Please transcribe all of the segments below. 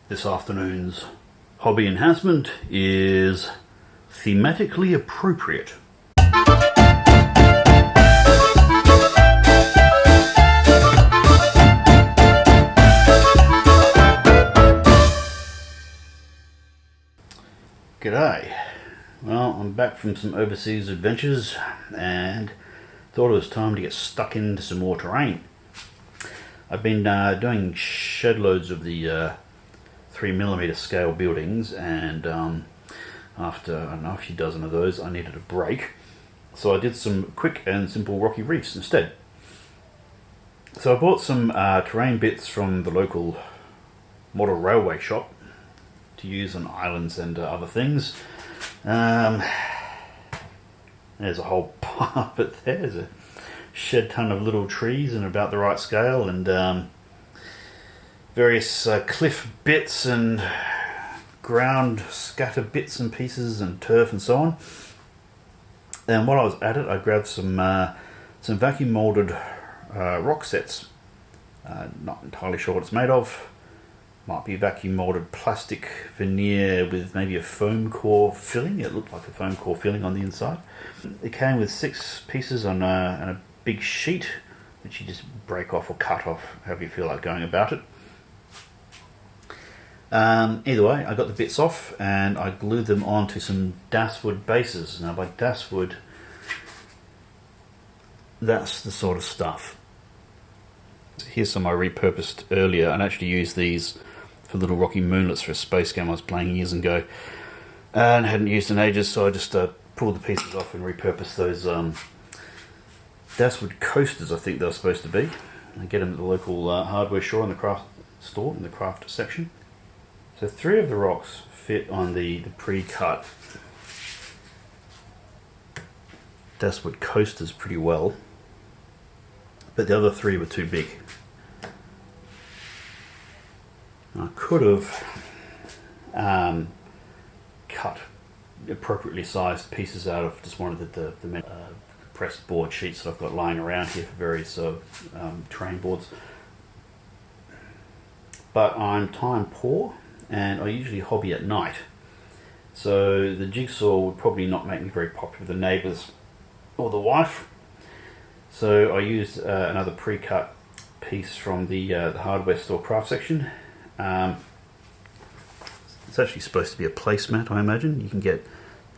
This afternoon's hobby enhancement is thematically appropriate. G'day. Well, I'm back from some overseas adventures and thought it was time to get stuck into some more terrain. I've been doing shed loads of the 3mm scale buildings, and after I don't know, a few dozen of those, I needed a break. So I did some quick and simple rocky reefs instead. So I bought some terrain bits from the local model railway shop to use on islands and other things. There's a whole pile of it there. There's a shed ton of little trees and about the right scale, and various cliff bits and ground scatter bits and pieces and turf and so on. And while I was at it, I grabbed some vacuum molded rock sets. Not entirely sure what it's made of. Might be vacuum molded plastic veneer with maybe a foam core filling. It looked like a foam core filling on the inside. It came with 6 pieces on a big sheet, which you just break off or cut off, however you feel like going about it. Either way, I got the bits off and I glued them onto some daswood bases. Now by daswood, that's the sort of stuff. Here's some I repurposed earlier, and actually used these for little rocky moonlets for a space game I was playing years ago and hadn't used in ages, so I just pulled the pieces off and repurposed those daswood coasters, I think they were supposed to be. I get them at the local hardware store in the craft store, in the craft section. So 3 of the rocks fit on the pre-cut daswood coasters pretty well, but the other 3 were too big. I could have cut appropriately sized pieces out of just one of the pressed board sheets that I've got lying around here for various terrain boards. But I'm time poor and I usually hobby at night, so the jigsaw would probably not make me very popular with the neighbours or the wife. So I used another pre-cut piece from the hardware store craft section. It's actually supposed to be a placemat, I imagine. You can get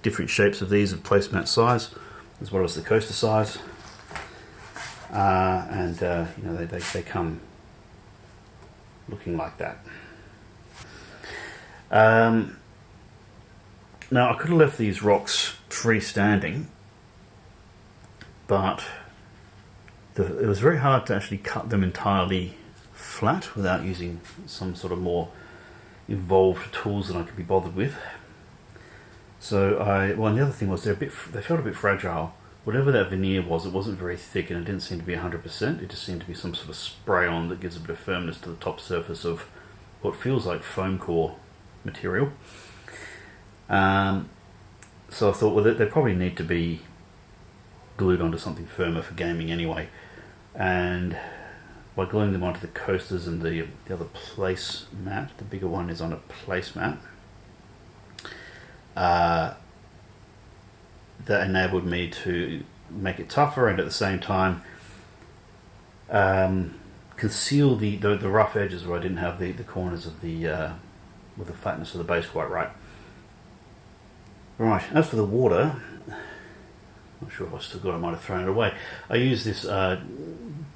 different shapes of these of placemat size as well as the coaster size, and they come looking like that. Now I could have left these rocks freestanding, but it was very hard to actually cut them entirely flat without using some sort of more involved tools than I could be bothered with. So and the other thing was they felt a bit fragile. Whatever that veneer was, it wasn't very thick and it didn't seem to be 100%. It just seemed to be some sort of spray on that gives a bit of firmness to the top surface of what feels like foam core material. So I thought, well, they probably need to be glued onto something firmer for gaming anyway. And by gluing them onto the coasters and the other placemat, the bigger one is on a placemat, that enabled me to make it tougher and at the same time conceal the rough edges where I didn't have the corners of with the flatness of the base quite right. Right, as for the water, not sure if I still got it, I might have thrown it away. I use this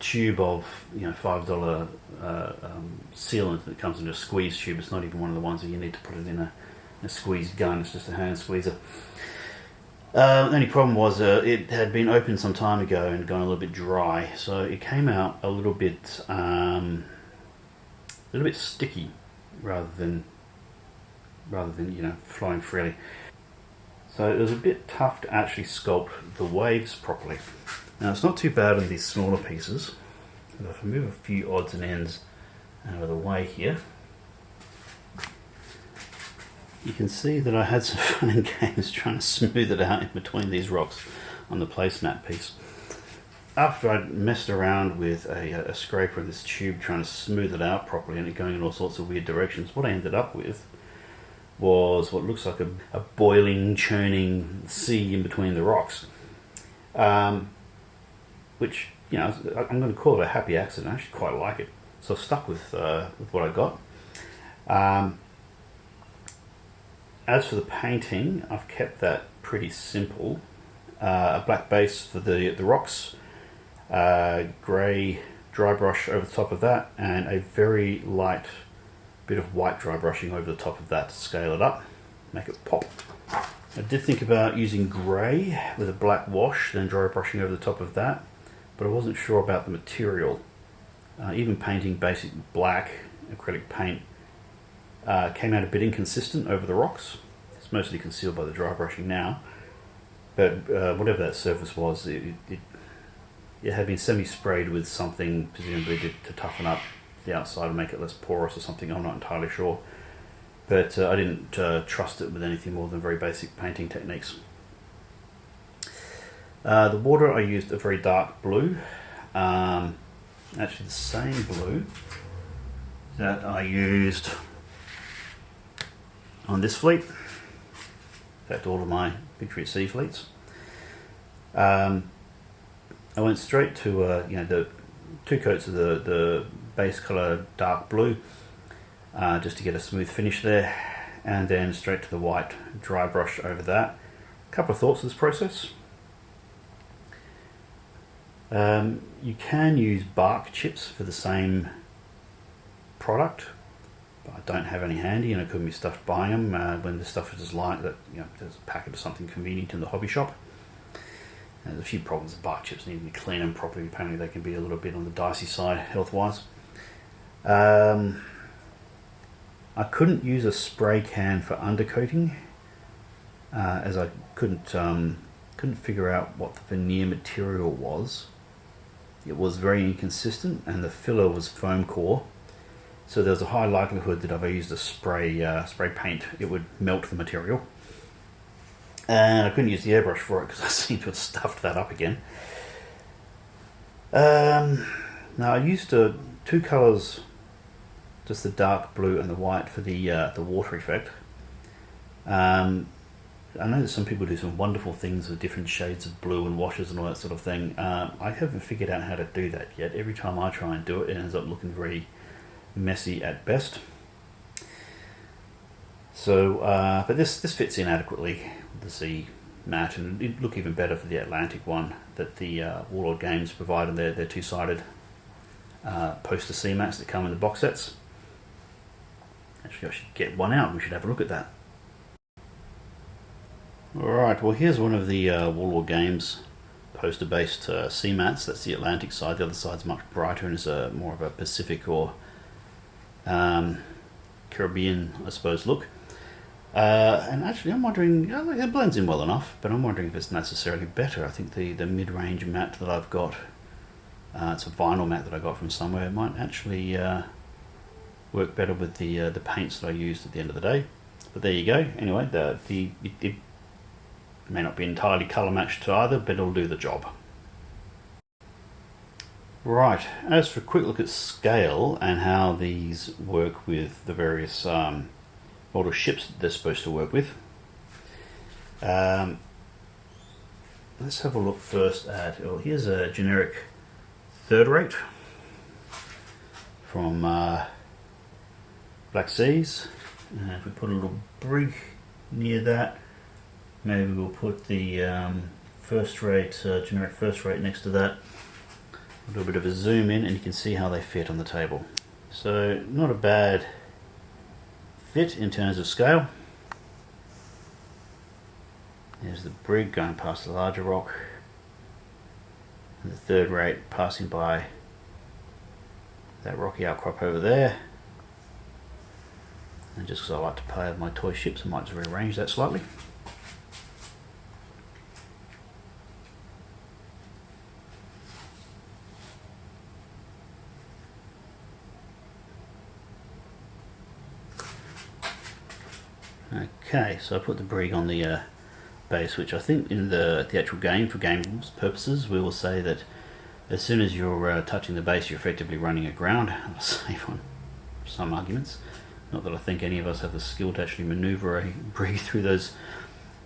tube of $5 sealant that comes in a squeeze tube. It's not even one of the ones that you need to put it in a squeeze gun. It's just a hand squeezer. The only problem was it had been opened some time ago and gone a little bit dry, so it came out a little bit sticky rather than flowing freely. So it was a bit tough to actually sculpt the waves properly. Now it's not too bad on these smaller pieces. If I move a few odds and ends out of the way here, you can see that I had some fun and games trying to smooth it out in between these rocks on the placemat piece. after I'd messed around with a scraper in this tube trying to smooth it out properly and it going in all sorts of weird directions, what I ended up with was what looks like a boiling, churning sea in between the rocks. Which, you know, I'm going to call it a happy accident. I actually quite like it. So I've stuck with what I got. As for the painting, I've kept that pretty simple. A black base for the rocks, grey dry brush over the top of that, and a very light bit of white dry brushing over the top of that to scale it up, make it pop. I did think about using grey with a black wash, then dry brushing over the top of that, but I wasn't sure about the material. Even painting basic black acrylic paint came out a bit inconsistent over the rocks. It's mostly concealed by the dry brushing now, but whatever that surface was, it had been semi-sprayed with something, presumably to toughen up the outside and make it less porous or something. I'm not entirely sure, but I didn't trust it with anything more than very basic painting techniques. The water, I used a very dark blue, actually the same blue that I used on this fleet, in fact all of my Victory at Sea fleets. I went straight to the 2 coats of the base colour dark blue, just to get a smooth finish there, and then straight to the white dry brush over that. A couple of thoughts on this process. You can use bark chips for the same product, but I don't have any handy, and I couldn't be stuffed buying them when the stuff is just like that. You know, there's a packet of something convenient in the hobby shop. There's a few problems with bark chips, needing to clean them properly. Apparently they can be a little bit on the dicey side health-wise. I couldn't use a spray can for undercoating, as I couldn't figure out what the veneer material was. It was very inconsistent, and the filler was foam core, so there was a high likelihood that if I used a spray paint, it would melt the material. And I couldn't use the airbrush for it because I seem to have stuffed that up again. Now I used 2 colours, just the dark blue and the white for the water effect. I know that some people do some wonderful things with different shades of blue and washes and all that sort of thing. I haven't figured out how to do that yet. Every time I try and do it, it ends up looking very messy at best. So, but this fits in adequately with the sea mat, and it'd look even better for the Atlantic one that the Warlord Games provided. They're 2-sided poster sea mats that come in the box sets. Actually, I should get one out. We should have a look at that. Alright, well here's one of the Warlord Games poster-based sea mats. That's the Atlantic side. The other side's much brighter and is more of a Pacific or Caribbean, I suppose, look. And actually I'm wondering, it blends in well enough, but I'm wondering if it's necessarily better. I think the mid-range mat that I've got, it's a vinyl mat that I got from somewhere, it might actually work better with the paints that I used at the end of the day. But there you go. Anyway, it may not be entirely colour matched to either, but it'll do the job. Right, as for a quick look at scale and how these work with the various model ships that they're supposed to work with. Let's have a look first at, here's a generic 3rd rate from Black Seas. If we put a little brig near that, maybe we'll put the first rate, generic 1st rate next to that. A little bit of a zoom in and you can see how they fit on the table. So not a bad fit in terms of scale. There's the brig going past the larger rock, and the 3rd rate passing by that rocky outcrop over there. And just because I like to play with my toy ships, I might just rearrange that slightly. Okay, so I put the brig on the base, which I think in the actual game, for game purposes, we will say that As soon as you're touching the base, you're effectively running aground, safe on some arguments. Not that I think any of us have the skill to actually breathe through those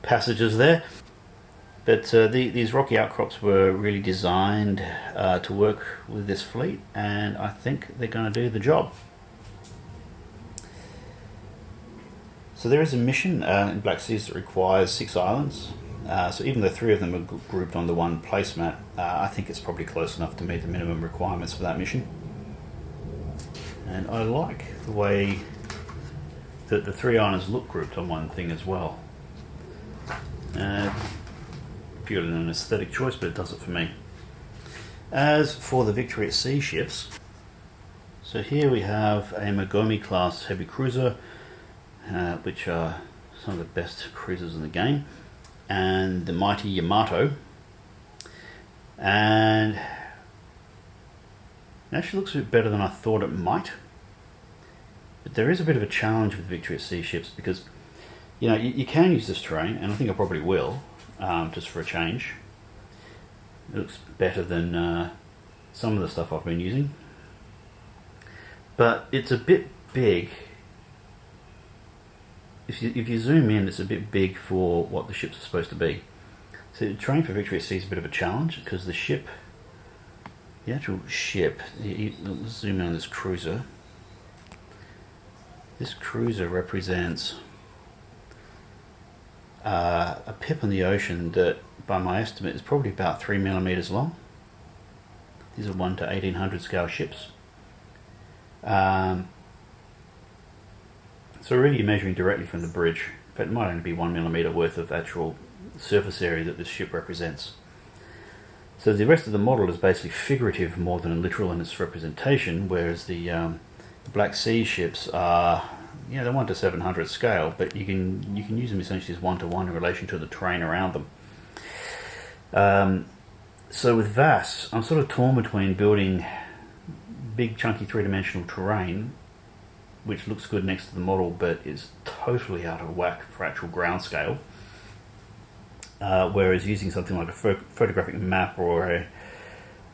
passages there. But these rocky outcrops were really designed to work with this fleet, and I think they're going to do the job. So there is a mission in Black Seas that requires 6 islands. So even though 3 of them are grouped on the one placemat, I think it's probably close enough to meet the minimum requirements for that mission. And I like the way that the 3 islands look grouped on one thing as well. Purely an aesthetic choice, but it does it for me. As for the Victory at Sea ships, so here we have a Mogami class heavy cruiser, which are some of the best cruisers in the game, and the mighty Yamato, and it actually looks a bit better than I thought it might. But there is a bit of a challenge with Victory at Sea ships because, you know, you can use this terrain, and I think I probably will, just for a change. It looks better than some of the stuff I've been using, but it's a bit big. If you zoom in, it's a bit big for what the ships are supposed to be. So the terrain for Victory at Sea is a bit of a challenge because the actual ship, let's zoom in on this cruiser. This cruiser represents a pip in the ocean that, by my estimate, is probably about 3 millimeters long. These are 1 to 1800 scale ships. So really you're measuring directly from the bridge. In fact, it might only be 1 millimeter worth of actual surface area that this ship represents. So the rest of the model is basically figurative more than literal in its representation, whereas the Black Sea ships are, they're 1 to 700 scale, but you can use them essentially as 1-to-1 in relation to the terrain around them. So with VAS, I'm sort of torn between building big chunky 3-dimensional terrain, which looks good next to the model but is totally out of whack for actual ground scale, whereas using something like a photographic map or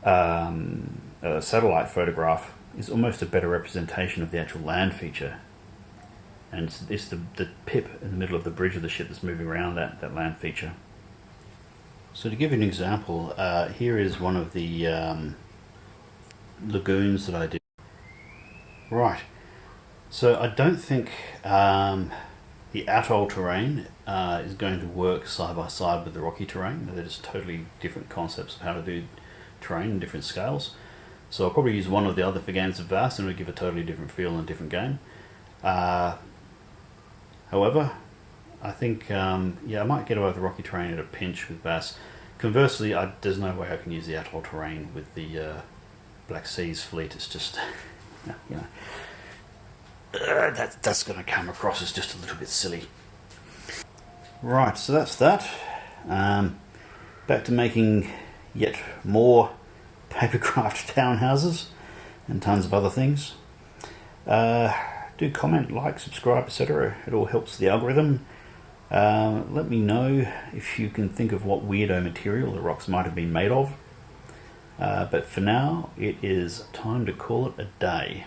a satellite photograph is almost a better representation of the actual land feature. And it's the pip in the middle of the bridge of the ship that's moving around that land feature. So to give you an example, here is one of the lagoons that I did. Right, so I don't think the Atoll terrain is going to work side by side with the rocky terrain. They're just totally different concepts of how to do terrain in different scales. So I'll probably use one or the other for games of VAS and it'll give a totally different feel and a different game. However, I think I might get away with the rocky terrain at a pinch with VAS. Conversely, there's no way I can use the Atoll terrain with the Black Seas fleet. It's just, that's going to come across as just a little bit silly. Right, so that's that. Back to making yet more papercraft townhouses and tons of other things. Do comment, like, subscribe, etc. It all helps the algorithm. Let me know if you can think of what weirdo material the rocks might have been made of. But for now, it is time to call it a day.